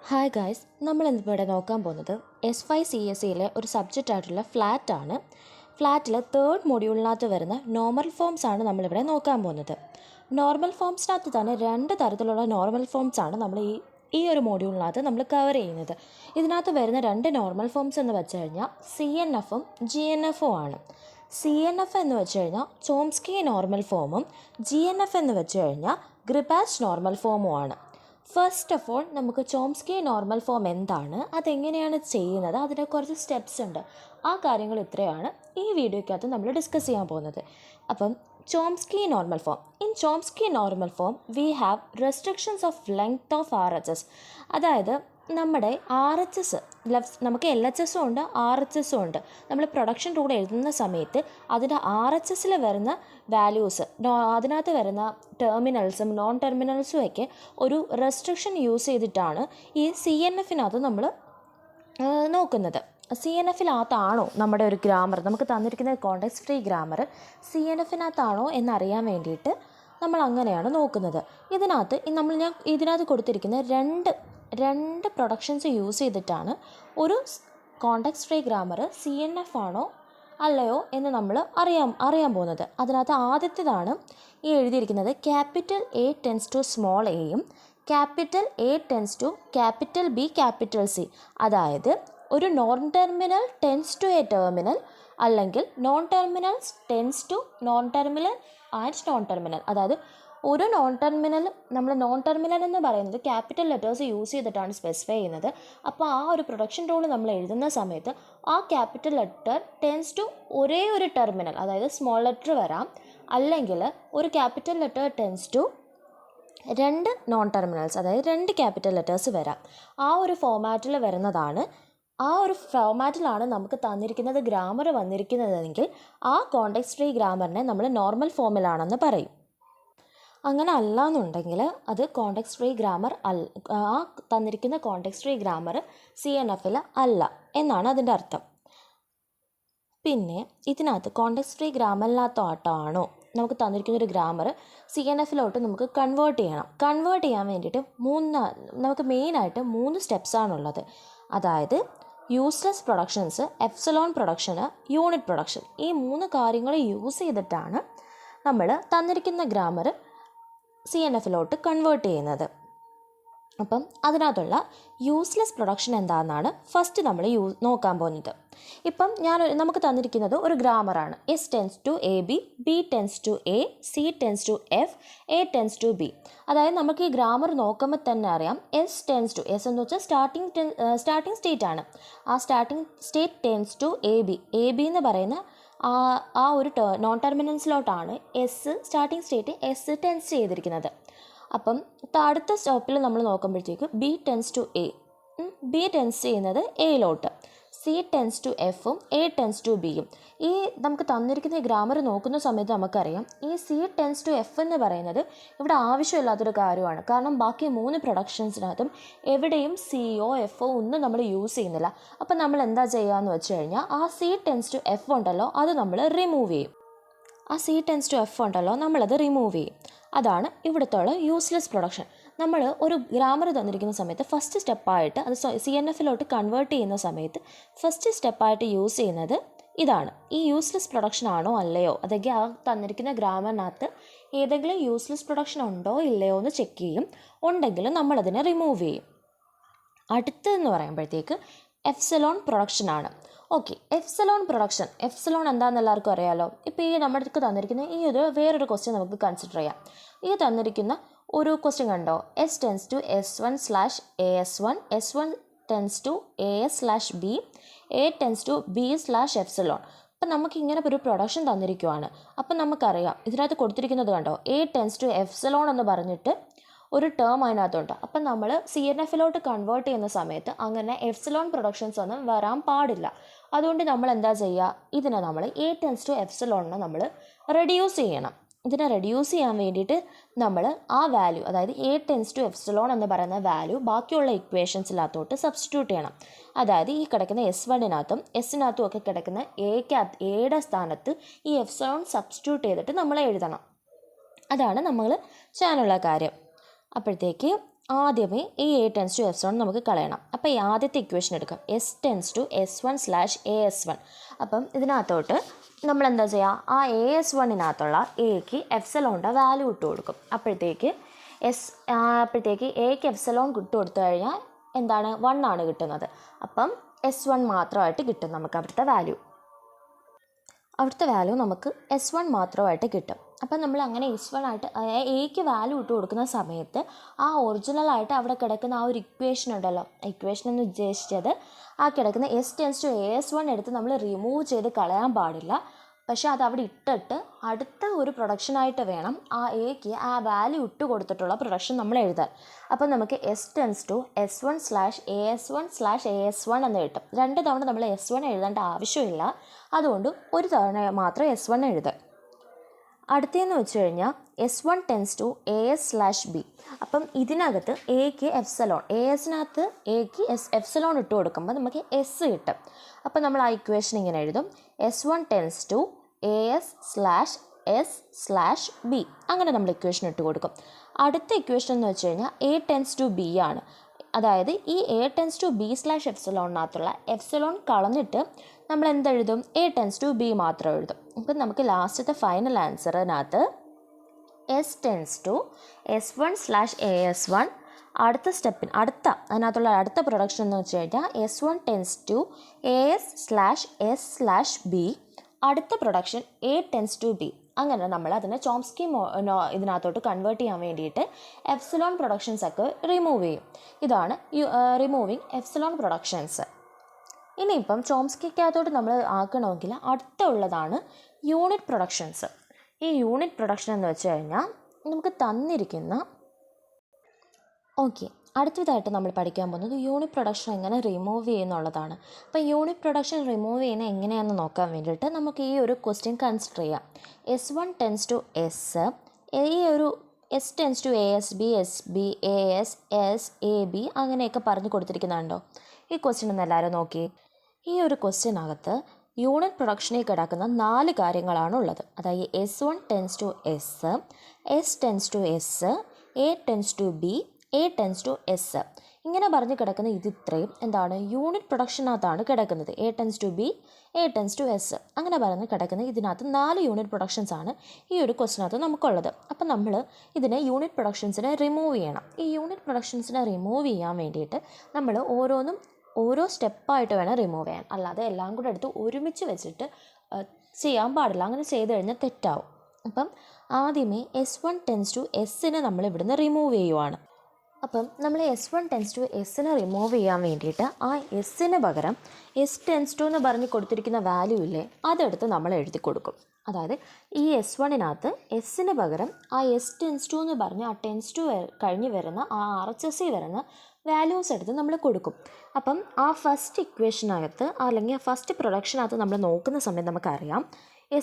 Hi guys, നമ്മൾ ഇന്നിവിടെ നോക്കാൻ പോകുന്നത് S5 CSEയിലെ ഒരു സബ്ജക്റ്റ് ആയിട്ടുള്ള ഫ്ലാറ്റ് ആണ്. ഫ്ലാറ്റിൽ തേർഡ് മൊഡ്യൂളിനകത്ത് വരുന്ന നോർമൽ ഫോംസ് ആണ് നമ്മളിവിടെ നോക്കാൻ പോകുന്നത്. നോർമൽ ഫോംസിനകത്ത് തന്നെ രണ്ട് തരത്തിലുള്ള നോർമൽ ഫോംസ് ആണ് നമ്മൾ ഈ ഒരു മൊഡ്യൂളിനകത്ത് നമ്മൾ കവർ ചെയ്യുന്നത്. ഇതിനകത്ത് വരുന്ന രണ്ട് നോർമൽ ഫോംസ് എന്ന് വെച്ച് കഴിഞ്ഞാൽ CNFും GNFും ആണ്. CNF എന്ന് വെച്ച് കഴിഞ്ഞാൽ ചോംസ്കി നോർമൽ ഫോമും GNF എന്ന് വെച്ച് കഴിഞ്ഞാൽ ഗ്രിബാച്ച് നോർമൽ ഫോമും ആണ്. ഫസ്റ്റ് ഓഫ് ഓൾ നമുക്ക് ചോംസ്കി നോർമൽ ഫോം എന്താണ്, അതെങ്ങനെയാണ് ചെയ്യുന്നത്, അതിന് കുറച്ച് സ്റ്റെപ്സ് ഉണ്ട്. ആ കാര്യങ്ങൾ ഇത്രയാണ് ഈ വീഡിയോയ്ക്കകത്ത് നമ്മൾ ഡിസ്കസ് ചെയ്യാൻ പോകുന്നത്. അപ്പം Chomsky normal form. In Chomsky normal form we have restrictions of length of RHS. അതായത് നമ്മുടെ RHS നമുക്ക് LHSും ഉണ്ട് RHSും ഉണ്ട്. നമ്മൾ പ്രൊഡക്ഷൻ റൂൾ എഴുതുന്ന സമയത്ത് അതിൻ്റെ RHSൽ വരുന്ന വാല്യൂസ്, അതിനകത്ത് വരുന്ന ടെർമിനൽസും നോൺ ടെർമിനൽസും ഒക്കെ ഒരു റെസ്ട്രിക്ഷൻ യൂസ് ചെയ്തിട്ടാണ് ഈ CNFിനകത്ത് നമ്മൾ നോക്കുന്നത്. CNFിനകത്താണോ നമ്മുടെ ഒരു ഗ്രാമർ, നമുക്ക് തന്നിരിക്കുന്ന കോണ്ടെക്സ്റ്റ് ഫ്രീ ഗ്രാമർ CNFിനകത്താണോ എന്നറിയാൻ വേണ്ടിയിട്ട് നമ്മൾ അങ്ങനെയാണ് നോക്കുന്നത്. ഞാൻ ഇതിനകത്ത് കൊടുത്തിരിക്കുന്ന രണ്ട് പ്രൊഡക്ഷൻസ് യൂസ് ചെയ്തിട്ടാണ് ഒരു കോണ്ടെക്സ്റ്റ് ഫ്രീ ഗ്രാമർ CNF ആണോ അല്ലയോ എന്ന് നമ്മൾ അറിയാൻ പോകുന്നത്. അതിനകത്ത് ആദ്യത്തേതാണ് ഈ എഴുതിയിരിക്കുന്നത് capital A tends to small എയും capital A tends to capital B capital C. അതായത് ഒരു non terminal tends to a terminal അല്ലെങ്കിൽ non terminals tends to non terminal and non terminal. അതായത് ഒരു നോൺ ടെർമിനൽ എന്ന് പറയുന്നത് ക്യാപിറ്റൽ ലെറ്റേഴ്സ് യൂസ് ചെയ്തിട്ടാണ് specify ചെയ്യുന്നത്. അപ്പോൾ ആ ഒരു പ്രൊഡക്ഷൻ റൂൾ നമ്മൾ എഴുതുന്ന സമയത്ത് ആ ക്യാപിറ്റൽ ലെറ്റർ ടെൻസ് ടു ഒരേ ഒരു ടെർമിനൽ, അതായത് സ്മോൾ ലെറ്റർ വരാം, അല്ലെങ്കിൽ ഒരു ക്യാപിറ്റൽ ലെറ്റർ ടെൻസ് ടു രണ്ട് നോൺ ടെർമിനൽസ്, അതായത് രണ്ട് ക്യാപിറ്റൽ ലെറ്റേഴ്സ് വരാം. ആ ഒരു ഫോമാറ്റിൽ വരുന്നതാണ്. ആ ഒരു ഫോമാറ്റിലാണ് നമുക്ക് തന്നിരിക്കുന്നത് ഗ്രാമർ വന്നിരിക്കുന്നതെങ്കിൽ ആ കോണ്ടെക്സ്റ്റ് ഫ്രീ ഗ്രാമറിനെ നമ്മൾ നോർമൽ ഫോമിലാണെന്ന് പറയും. അങ്ങനെ അല്ല എന്നുണ്ടെങ്കിൽ അത് കോണ്ടെക്സ്റ്റ് ഫ്രീ ഗ്രാമർ ആ തന്നിരിക്കുന്ന കോണ്ടെക്സ്റ്റ് ഫ്രീ ഗ്രാമർ CNFിൽ അല്ല എന്നാണ് അതിൻ്റെ അർത്ഥം. പിന്നെ ഇതിനകത്ത് കോണ്ടെക്സ്റ്റ് ഫ്രീ ഗ്രാമറിനകത്തോട്ടാണോ നമുക്ക് തന്നിരിക്കുന്നൊരു ഗ്രാമർ CNFിലോട്ട് നമുക്ക് കൺവേർട്ട് ചെയ്യണം. കൺവേർട്ട് ചെയ്യാൻ വേണ്ടിയിട്ട് നമുക്ക് മെയിനായിട്ട് 3 സ്റ്റെപ്സാണുള്ളത്. അതായത് useless productions, epsilon production, unit production. ഈ 3 കാര്യങ്ങൾ യൂസ് ചെയ്തിട്ടാണ് നമ്മൾ തന്നിരിക്കുന്ന ഗ്രാമർ CNFിലോട്ട് കൺവേർട്ട് ചെയ്യുന്നത്. അപ്പം അതിനകത്തുള്ള യൂസ്ലെസ് പ്രൊഡക്ഷൻ എന്താണെന്നാണ് ഫസ്റ്റ് നമ്മൾ നോക്കാൻ പോകുന്നത്. ഇപ്പം നമുക്ക് തന്നിരിക്കുന്നത് ഒരു ഗ്രാമറാണ്. S tends to AB, B tends to A, C tends to F, A tends to B. അതായത് നമുക്ക് ഈ ഗ്രാമർ നോക്കുമ്പോൾ തന്നെ അറിയാം S എന്ന് വെച്ചാൽ സ്റ്റാർട്ടിംഗ് സ്റ്റേറ്റ് ആണ്. ആ starting state tends to AB എന്ന് പറയുന്ന ആ ഒരു നോൺ ടെർമിനൽസിലോട്ടാണ് സ്റ്റാർട്ടിംഗ് സ്റ്റേറ്റ് S ടെൻസ് ചെയ്തിരിക്കുന്നത്. അപ്പം അടുത്ത സ്റ്റോപ്പിൽ നമ്മൾ നോക്കുമ്പോഴത്തേക്ക് B tends to A, B tends ചെയ്യുന്നത് Aയിലോട്ട്, C ടെൻസ് ടു Fും A ടെൻസ് ടു Bയും. ഈ നമുക്ക് തന്നിരിക്കുന്ന ഈ ഗ്രാമർ നോക്കുന്ന സമയത്ത് നമുക്കറിയാം ഈ C ടെൻസ് ടു F എന്ന് പറയുന്നത് ഇവിടെ ആവശ്യമില്ലാത്തൊരു കാര്യമാണ്. കാരണം ബാക്കി 3 പ്രൊഡക്ഷൻസിനകത്തും എവിടെയും Cയോ Fോ ഒന്നും നമ്മൾ യൂസ് ചെയ്യുന്നില്ല. അപ്പം നമ്മൾ എന്താ ചെയ്യുകയെന്ന് വെച്ച് കഴിഞ്ഞാൽ ആ C ടെൻസ് ടു F ഉണ്ടല്ലോ അത് നമ്മൾ റിമൂവ് ചെയ്യും. ആ C ടെൻസ് ടു F ഉണ്ടല്ലോ നമ്മളത് റിമൂവ് ചെയ്യും. അതാണ് ഇവിടുത്തെ യൂസ്ലെസ് പ്രൊഡക്ഷൻ. നമ്മൾ ഒരു ഗ്രാമർ തന്നിരിക്കുന്ന സമയത്ത് ഫസ്റ്റ് സ്റ്റെപ്പായിട്ട് അത് CNFിലോട്ട് കൺവേർട്ട് ചെയ്യുന്ന സമയത്ത് ഫസ്റ്റ് സ്റ്റെപ്പായിട്ട് യൂസ് ചെയ്യുന്നത് ഇതാണ്. ഈ യൂസ്ലെസ് പ്രൊഡക്ഷൻ ആണോ അല്ലയോ, അതൊക്കെ ആ തന്നിരിക്കുന്ന ഗ്രാമറിനകത്ത് ഏതെങ്കിലും യൂസ്ലെസ് പ്രൊഡക്ഷൻ ഉണ്ടോ ഇല്ലയോ എന്ന് ചെക്ക് ചെയ്യും. ഉണ്ടെങ്കിൽ നമ്മളതിനെ റിമൂവ് ചെയ്യും. അടുത്തതെന്ന് പറയുമ്പോഴത്തേക്ക് എപ്സിലോൺ പ്രൊഡക്ഷനാണ്. ഓക്കെ, എപ്സിലോൺ പ്രൊഡക്ഷൻ എന്താണെന്ന് എല്ലാവർക്കും അറിയാമല്ലോ. ഇപ്പോൾ ഈ നമ്മൾക്ക് തന്നിരിക്കുന്ന വേറൊരു ക്വസ്റ്റ്യൻ നമുക്ക് കൺസിഡർ ചെയ്യാം. ഈ തന്നിരിക്കുന്ന ഒരു ക്വസ്റ്റ്യൻ കണ്ടോ, S tends to S1/AS1, S1 tends to AS/B, A tends to B/എപ്സിലോൺ. അപ്പം നമുക്കിങ്ങനെ ഒരു പ്രൊഡക്ഷൻ തന്നിരിക്കുവാണ്. അപ്പം നമുക്കറിയാം ഇതിനകത്ത് കൊടുത്തിരിക്കുന്നത് കണ്ടോ, A ടെൻസ് ടു എപ്സിലോൺ എന്ന് പറഞ്ഞിട്ട് ഒരു ടേം അതിനകത്തുണ്ട്. അപ്പം നമ്മൾ CNFിലോട്ട് കൺവേർട്ട് ചെയ്യുന്ന സമയത്ത് അങ്ങനെ എപ്സിലോൺ പ്രൊഡക്ഷൻസ് ഒന്നും വരാൻ പാടില്ല. അതുകൊണ്ട് നമ്മൾ എന്താ ചെയ്യുക, ഇതിനെ നമ്മൾ A ടെൻസ് ടു എപ്സിലോണിനെ നമ്മൾ റെഡ്യൂസ് ചെയ്യണം. ഇതിനെ റെഡ്യൂസ് ചെയ്യാൻ വേണ്ടിയിട്ട് നമ്മൾ ആ വാല്യൂ, അതായത് A ടെൻസ് ടു എപ്സിലോൺ എന്ന് പറയുന്ന വാല്യൂ ബാക്കിയുള്ള ഇക്വേഷൻസിനകത്തോട്ട് സബ്സ്റ്റിറ്റ്യൂട്ട് ചെയ്യണം. അതായത് ഈ കിടക്കുന്ന S1-നകത്തും S-നകത്തും ഒക്കെ കിടക്കുന്ന Aയുടെ സ്ഥാനത്ത് ഈ എപ്സിലോൺ സബ്സ്റ്റിറ്റ്യൂട്ട് ചെയ്തിട്ട് നമ്മൾ എഴുതണം. അതാണ് നമ്മൾ ചെയ്യാനുള്ള കാര്യം. അപ്പോഴത്തേക്ക് ആദ്യമേ ഈ എ ടെൻസ് ടു S1 നമുക്ക് കളയണം. അപ്പോൾ ഈ ആദ്യത്തെ ഇക്വേഷൻ എടുക്കാം, S ടെൻസ് ടു S1/AS1. അപ്പം ഇതിനകത്തോട്ട് നമ്മൾ എന്താ ചെയ്യുക, ആ AS1-നകത്തുള്ള എക്ക് എഫ്സലോണിൻ്റെ വാല്യൂ ഇട്ട് കൊടുക്കും. അപ്പോഴത്തേക്ക് എക്ക് എഫ്സലോൺ ഇട്ട് കൊടുത്തു കഴിഞ്ഞാൽ എന്താണ് 1 ആണ് കിട്ടുന്നത്. അപ്പം S1 മാത്രമായിട്ട് കിട്ടും നമുക്ക് അവിടുത്തെ വാല്യൂ നമുക്ക് S1 മാത്രമായിട്ട് കിട്ടും. അപ്പം നമ്മൾ അങ്ങനെ S1 ആയിട്ട് എക്ക് വാല്യൂ ഇട്ട് കൊടുക്കുന്ന സമയത്ത് ആ ഒറിജിനലായിട്ട് അവിടെ കിടക്കുന്ന ആ ഒരു ഇക്വേഷൻ ഉണ്ടല്ലോ, ഇക്വേഷൻ എന്ന് ഉദ്ദേശിച്ചത് ആ കിടക്കുന്ന S ടെൻസ് ടു AS1 എടുത്ത് നമ്മൾ റിമൂവ് ചെയ്ത് കളയാൻ പാടില്ല. പക്ഷേ അത് അവിടെ ഇട്ടിട്ട് അടുത്ത ഒരു പ്രൊഡക്ഷനായിട്ട് വേണം ആ എക്ക് ആ വാല്യൂ ഇട്ട് കൊടുത്തിട്ടുള്ള പ്രൊഡക്ഷൻ നമ്മൾ എഴുതാൻ. അപ്പം നമുക്ക് S ടെൻസ് ടു S1/AS1/AS1 എന്ന് കിട്ടും. 2 തവണ നമ്മൾ S1 എഴുതേണ്ട ആവശ്യമില്ല, അതുകൊണ്ട് ഒരു തവണ മാത്രം S1 എഴുതുക. അടുത്തതെന്ന് വെച്ച് കഴിഞ്ഞാൽ S1 ടെൻസ് ടു AS/B. അപ്പം ഇതിനകത്ത് എക്ക് എഫ്സലോൺ, ASനകത്ത് എക്ക് എഫ്സലോൺ ഇട്ട് കൊടുക്കുമ്പോൾ നമുക്ക് S കിട്ടും. അപ്പം നമ്മൾ ആ ഇക്വേഷൻ ഇങ്ങനെ എഴുതും, S1 ടെൻസ് ടു AS/S/B. അങ്ങനെ നമ്മൾ ഇക്വേഷൻ ഇട്ട് കൊടുക്കും. അടുത്ത ഇക്വേഷൻ എന്ന് വെച്ച് കഴിഞ്ഞാൽ A ടെൻസ് ടു B ആണ്. അതായത് ഈ A ടെൻസ് ടു B/എഫ്സലോണിനകത്തുള്ള എഫ്സലോൺ കളഞ്ഞിട്ട് നമ്മൾ എന്തെഴുതും, A ടെൻസ് ടു B മാത്രം എഴുതും. അപ്പം നമുക്ക് ലാസ്റ്റത്തെ ഫൈനൽ ആൻസറിനകത്ത് S ടെൻസ് ടു S1/AS1. അതിനകത്തുള്ള അടുത്ത പ്രൊഡക്ഷൻ എന്ന് വെച്ച് കഴിഞ്ഞാൽ S1 ടെൻസ് ടു AS/S/B. അടുത്ത production A tends to B. അങ്ങനെ നമ്മൾ അതിനെ ചോംസ്കി ഇതിനകത്തോട്ട് കൺവേർട്ട് ചെയ്യാൻ വേണ്ടിയിട്ട് എഫ്സലോൺ പ്രൊഡക്ഷൻസ് ഒക്കെ റിമൂവ് ചെയ്യും. ഇതാണ് റിമൂവിങ് എഫ്സലോൺ പ്രൊഡക്ഷൻസ്. ഇനിയിപ്പം ചോംസ്കിക്കകത്തോട്ട് നമ്മൾ ആക്കണമെങ്കിൽ അടുത്തുള്ളതാണ് യൂണിറ്റ് പ്രൊഡക്ഷൻസ്. ഈ യൂണിറ്റ് പ്രൊഡക്ഷൻ എന്ന് വെച്ച് കഴിഞ്ഞാൽ നമുക്ക് തന്നിരിക്കുന്ന അടുത്തതായിട്ട് നമ്മൾ പഠിക്കാൻ പോകുന്നത് യൂണിറ്റ് പ്രൊഡക്ഷൻ എങ്ങനെ റിമൂവ് ചെയ്യുന്നുള്ളതാണ്. അപ്പോൾ യൂണിറ്റ് പ്രൊഡക്ഷൻ റിമൂവ് ചെയ്യുന്നത് എങ്ങനെയാണെന്ന് നോക്കാൻ വേണ്ടിയിട്ട് നമുക്ക് ഈ ഒരു ക്വസ്റ്റ്യൻ കൺസിഡർ ചെയ്യാം. S1 ടെൻസ് ടു S, ഈ ഒരു S tends to ASB, SB, AS, S, AB അങ്ങനെയൊക്കെ പറഞ്ഞു കൊടുത്തിരിക്കുന്നുണ്ടോ? ഈ ക്വസ്റ്റ്യൻ ഒന്ന് എല്ലാവരും നോക്കി. ഈ ഒരു ക്വസ്റ്റ്യനകത്ത് യൂണിറ്റ് പ്രൊഡക്ഷനിൽ കിടക്കുന്ന 4 കാര്യങ്ങളാണ് ഉള്ളത്. അതായത് S1 tends to S, S tends to S, A tends to B, A tends to S. ഇങ്ങനെ പറഞ്ഞ് കിടക്കുന്ന ഇത്രയും എന്താണ് യൂണിറ്റ് പ്രൊഡക്ഷനകത്താണ് കിടക്കുന്നത്. A tends to B, A tends to S അങ്ങനെ പറഞ്ഞ് കിടക്കുന്ന ഇതിനകത്ത് 4 യൂണിറ്റ് പ്രൊഡക്ഷൻസ് ആണ് ഈ ഒരു ക്വസ്റ്റിനകത്ത് നമുക്കുള്ളത്. അപ്പം നമ്മൾ ഇതിനെ യൂണിറ്റ് പ്രൊഡക്ഷൻസിനെ റിമൂവ് ചെയ്യണം. ഈ യൂണിറ്റ് പ്രൊഡക്ഷൻസിനെ റിമൂവ് ചെയ്യാൻ വേണ്ടിയിട്ട് നമ്മൾ ഓരോ സ്റ്റെപ്പായിട്ട് വേണം റിമൂവ് ചെയ്യാൻ. അല്ലാതെ എല്ലാം കൂടെ എടുത്ത് ഒരുമിച്ച് വെച്ചിട്ട് ചെയ്യാൻ പാടില്ല. അങ്ങനെ ചെയ്ത് കഴിഞ്ഞാൽ തെറ്റാവും. അപ്പം ആദ്യമേ S1 ടെൻസ് ടു Sനെ നമ്മൾ ഇവിടുന്ന് റിമൂവ് ചെയ്യുവാണ്. അപ്പം നമ്മൾ S1 ടെൻസ് ടു Sനെ റിമൂവ് ചെയ്യാൻ വേണ്ടിയിട്ട് ആ Sന് പകരം S ടെൻസ് ടു എന്ന് പറഞ്ഞ് കൊടുത്തിരിക്കുന്ന വാല്യൂ ഇല്ലേ, അതെടുത്ത് നമ്മൾ എഴുതി കൊടുക്കും. അതായത് ഈ S1-നകത്ത് Sന് പകരം ആ S ടെൻസ് ടു എന്ന് പറഞ്ഞ് ആ ടെൻസ് ടു കഴിഞ്ഞ് വരുന്ന ആ RHS വരുന്ന വാല്യൂസ് എടുത്ത് നമ്മൾ കൊടുക്കും. അപ്പം ആ ഫസ്റ്റ് ഇക്വേഷനകത്ത് അല്ലെങ്കിൽ ഫസ്റ്റ് പ്രൊഡക്ഷനകത്ത് നമ്മൾ നോക്കുന്ന സമയത്ത് നമുക്കറിയാം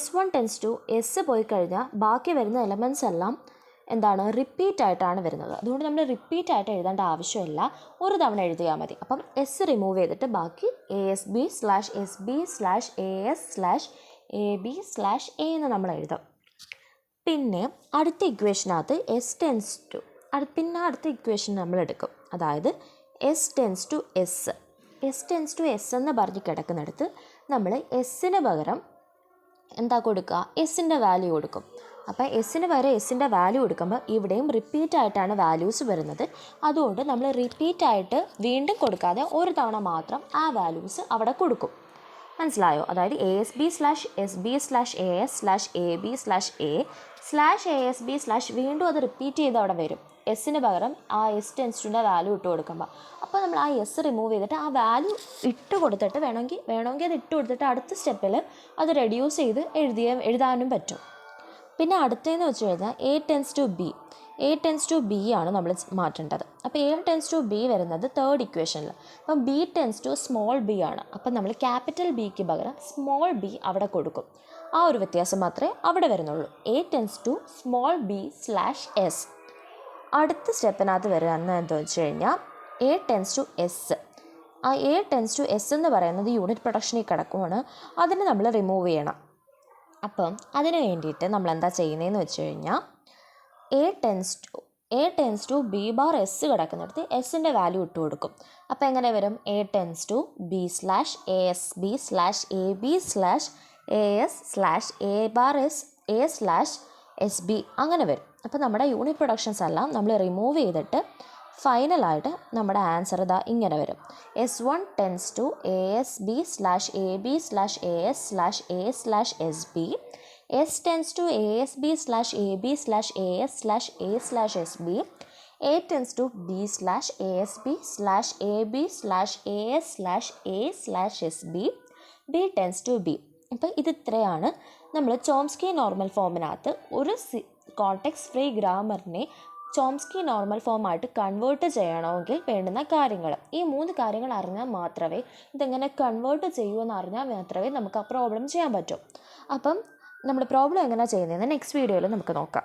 S1 ടെൻസ് ടു S പോയി കഴിഞ്ഞാൽ ബാക്കി വരുന്ന എലമെൻറ്റ്സ് എല്ലാം എന്താണ് റിപ്പീറ്റ് ആയിട്ടാണ് വരുന്നത്. അതുകൊണ്ട് നമ്മൾ റിപ്പീറ്റ് ആയിട്ട് എഴുതേണ്ട ആവശ്യമില്ല, ഒരു തവണ എഴുതിയാൽ മതി. അപ്പം S റിമൂവ് ചെയ്തിട്ട് ബാക്കി ASB/SB/AS/AB/A എന്ന് നമ്മൾ എഴുതും. പിന്നെ അടുത്ത ഇക്വേഷനകത്ത് S ടെൻസ് ടു അടുത്ത ഇക്വേഷൻ നമ്മൾ എടുക്കും. അതായത് S ടെൻസ് ടു S എന്ന് പറഞ്ഞ് കിടക്കുന്നിടത്ത് നമ്മൾ Sന് പകരം എന്താ കൊടുക്കുക, Sൻ്റെ വാല്യൂ കൊടുക്കും. അപ്പോൾ Sന് പകരം Sൻ്റെ വാല്യൂ കൊടുക്കുമ്പോൾ ഇവിടെയും റിപ്പീറ്റ് ആയിട്ടാണ് വാല്യൂസ് വരുന്നത്. അതുകൊണ്ട് നമ്മൾ റിപ്പീറ്റ് ആയിട്ട് വീണ്ടും കൊടുക്കാതെ ഒരു തവണ മാത്രം ആ വാല്യൂസ് അവിടെ കൊടുക്കും. മനസ്സിലായോ? അതായത് ASB/SB/AS/AB/A/ASB/ വീണ്ടും അത് റിപ്പീറ്റ് ചെയ്ത് അവിടെ വരും. Sന് പകരം ആ S ടെൻസ് ടുൻ്റെ വാല്യൂ ഇട്ട് കൊടുക്കുമ്പോൾ അപ്പോൾ നമ്മൾ ആ S റിമൂവ് ചെയ്തിട്ട് ആ വാല്യൂ ഇട്ട് കൊടുത്തിട്ട് വേണമെങ്കിൽ അത് ഇട്ട് കൊടുത്തിട്ട് അടുത്ത സ്റ്റെപ്പിൽ അത് റെഡ്യൂസ് ചെയ്ത് എഴുതാനും പറ്റും. പിന്നെ അടുത്തതെന്ന് വെച്ച് കഴിഞ്ഞാൽ A ടെൻസ് ടു B ആണ് നമ്മൾ മാറ്റേണ്ടത്. അപ്പോൾ A ടെൻസ് ടു B വരുന്നത് തേർഡ് ഇക്വേഷനിൽ. അപ്പം B tends to small b ആണ്. അപ്പം നമ്മൾ ക്യാപിറ്റൽ Bക്ക് പകരം സ്മോൾ b അവിടെ കൊടുക്കും. ആ ഒരു വ്യത്യാസം മാത്രമേ അവിടെ വരുന്നുള്ളൂ. A tends to small b/S. അടുത്ത സ്റ്റെപ്പിനകത്ത് വരുന്നത് എന്താ വെച്ച് കഴിഞ്ഞാൽ A ടെൻസ് ടു S. ആ A ടെൻസ് ടു S എന്ന് പറയുന്നത് യൂണിറ്റ് പ്രൊഡക്ഷനിൽ കിടക്കുവാണ്. അതിന് നമ്മൾ റിമൂവ് ചെയ്യണം. അപ്പം അതിന് വേണ്ടിയിട്ട് നമ്മൾ എന്താ ചെയ്യുന്നതെന്ന് വെച്ച് കഴിഞ്ഞാൽ A tends to A tends to B bar S കിടക്കുന്നിടത്ത് എസിൻ്റെ വാല്യൂ ഇട്ട് കൊടുക്കും. അപ്പോൾ എങ്ങനെ വരും? A tends to B slash A S B slash A B slash A S slash A bar S A slash S B അങ്ങനെ വരും. അപ്പോൾ നമ്മുടെ യൂണിറ്റ് പ്രൊഡക്ഷൻസ് എല്ലാം നമ്മൾ റിമൂവ് ചെയ്തിട്ട് ഫൈനലായിട്ട് നമ്മുടെ ആൻസർ ഇതാ ഇങ്ങനെ വരും. S one tends to A S B slash A B slash A S slash A slash S B. S tends to A S B slash A B slash A S slash A slash S B. A tends to B slash A S B slash A B slash A S slash A slash S B. B tends to B. അപ്പോൾ ഇത് ഇത്രയാണ് നമ്മൾ Chomsky normal ഫോമിനകത്ത് ഒരു context free ഗ്രാമറിനെ Chomsky normal ഫോമായിട്ട് convert ചെയ്യണമെങ്കിൽ വേണ്ടുന്ന കാര്യങ്ങൾ. ഈ 3 കാര്യങ്ങൾ അറിഞ്ഞാൽ മാത്രമേ ഇതെങ്ങനെ കൺവേർട്ട് ചെയ്യുമെന്ന് അറിഞ്ഞാൽ മാത്രമേ നമുക്ക് ആ പ്രോബ്ലം ചെയ്യാൻ പറ്റൂ. അപ്പം നമ്മൾ പ്രോബ്ലം എങ്ങനെ ചെയ്യുന്നതെന്ന് നെക്സ്റ്റ് വീഡിയോയിൽ നമുക്ക് നോക്കാം.